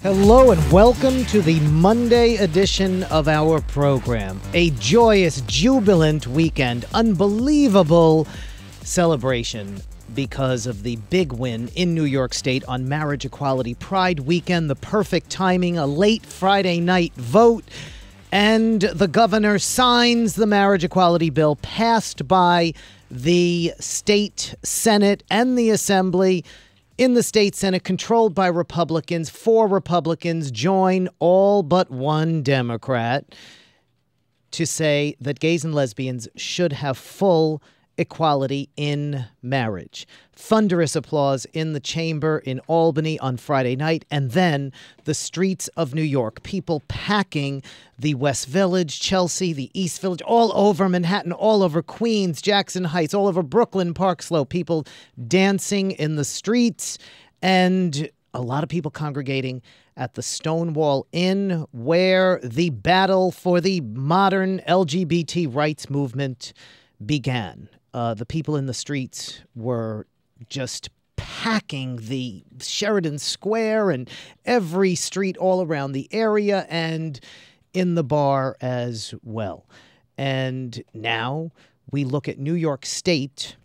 Hello and welcome to the Monday edition of our program. A joyous, jubilant weekend, unbelievable celebration because of the big win in New York State on marriage equality. Pride weekend, the perfect timing, a late Friday night vote, and the governor signs the marriage equality bill passed by the state Senate and the Assembly. In the state Senate, controlled by Republicans, 4 Republicans join all but one Democrat to say that gays and lesbians should have full equality in marriage. Thunderous applause in the chamber in Albany on Friday night, and then the streets of New York, people packing the West Village, Chelsea, the East Village, all over Manhattan, all over Queens, Jackson Heights, all over Brooklyn, Park Slope, people dancing in the streets, and a lot of people congregating at the Stonewall Inn, where the battle for the modern LGBT rights movement began. The people in the streets were just packing the Sheridan Square and every street all around the area and in the bar as well. And now we look at New York State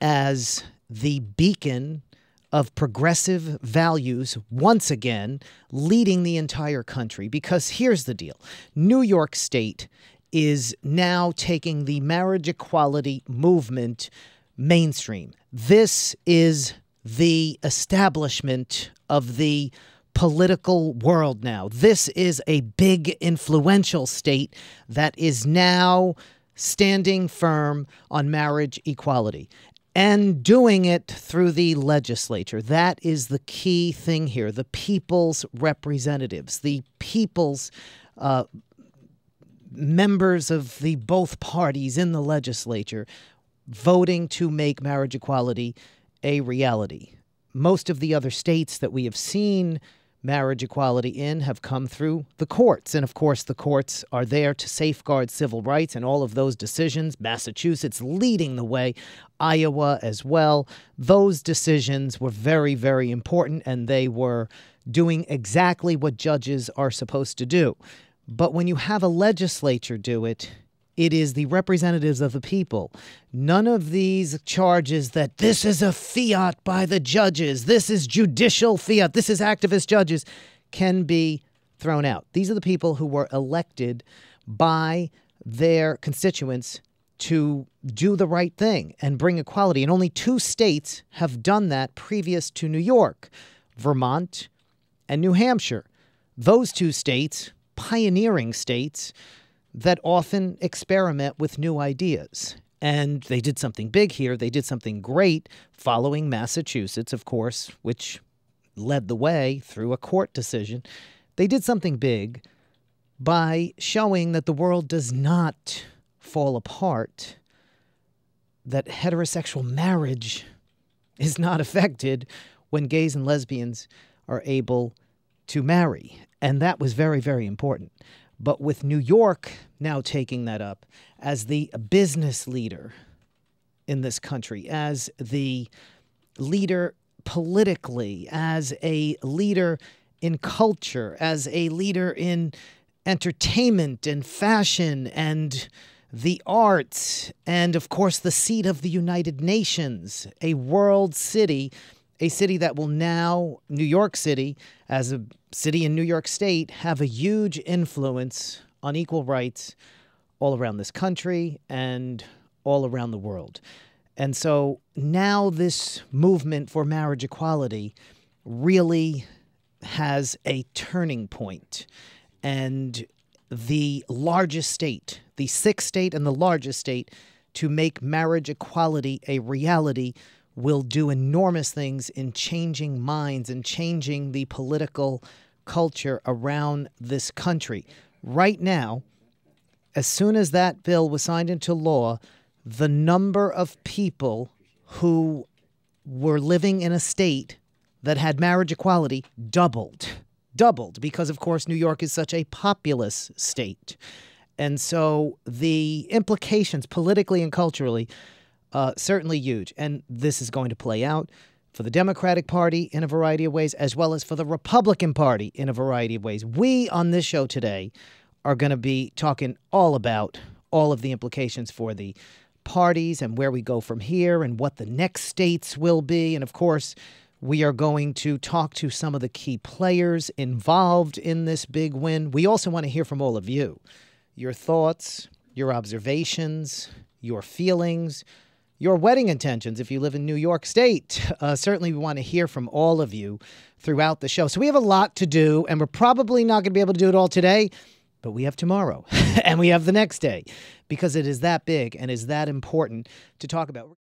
as the beacon of progressive values, once again, leading the entire country. Because here's the deal. New York State is now taking the marriage equality movement mainstream. This is the establishment of the political world now. This is a big, influential state that is now standing firm on marriage equality and doing it through the legislature. That is the key thing here. The people's representatives, the people's members of the both parties in the legislature voting to make marriage equality a reality. Most of the other states that we have seen marriage equality in have come through the courts. And of course, the courts are there to safeguard civil rights and all of those decisions. Massachusetts leading the way, Iowa as well. Those decisions were very, very important, and they were doing exactly what judges are supposed to do. But when you have a legislature do it, it is the representatives of the people. None of these charges that this is a fiat by the judges, this is judicial fiat, this is activist judges, can be thrown out. These are the people who were elected by their constituents to do the right thing and bring equality. And only 2 states have done that previous to New York, Vermont and New Hampshire. Those 2 states, pioneering states that often experiment with new ideas. And they did something big here. They did something great following Massachusetts, of course, which led the way through a court decision. They did something big by showing that the world does not fall apart, that heterosexual marriage is not affected when gays and lesbians are able to marry. And that was very, very important. But with New York now taking that up as the business leader in this country, as the leader politically, as a leader in culture, as a leader in entertainment and fashion and the arts, and of course the seat of the United Nations, a world city, a city that will now, New York City, as a city in New York State, have a huge influence on equal rights all around this country and all around the world. And so now this movement for marriage equality really has a turning point. And the largest state, the 6th state and the largest state to make marriage equality a reality will do enormous things in changing minds and changing the political culture around this country. Right now, as soon as that bill was signed into law, the number of people who were living in a state that had marriage equality doubled, because, of course, New York is such a populous state. And so the implications politically and culturally certainly huge. And this is going to play out. for the Democratic Party in a variety of ways, as well as for the Republican Party in a variety of ways. We, on this show today, are going to be talking all about all of the implications for the parties and where we go from here and what the next states will be. And, of course, we are going to talk to some of the key players involved in this big win. We also want to hear from all of you, your thoughts, your observations, your feelings, your wedding intentions if you live in New York State. Certainly we want to hear from all of you throughout the show. So we have a lot to do, and we're probably not going to be able to do it all today, but we have tomorrow and we have the next day because it is that big and is that important to talk about.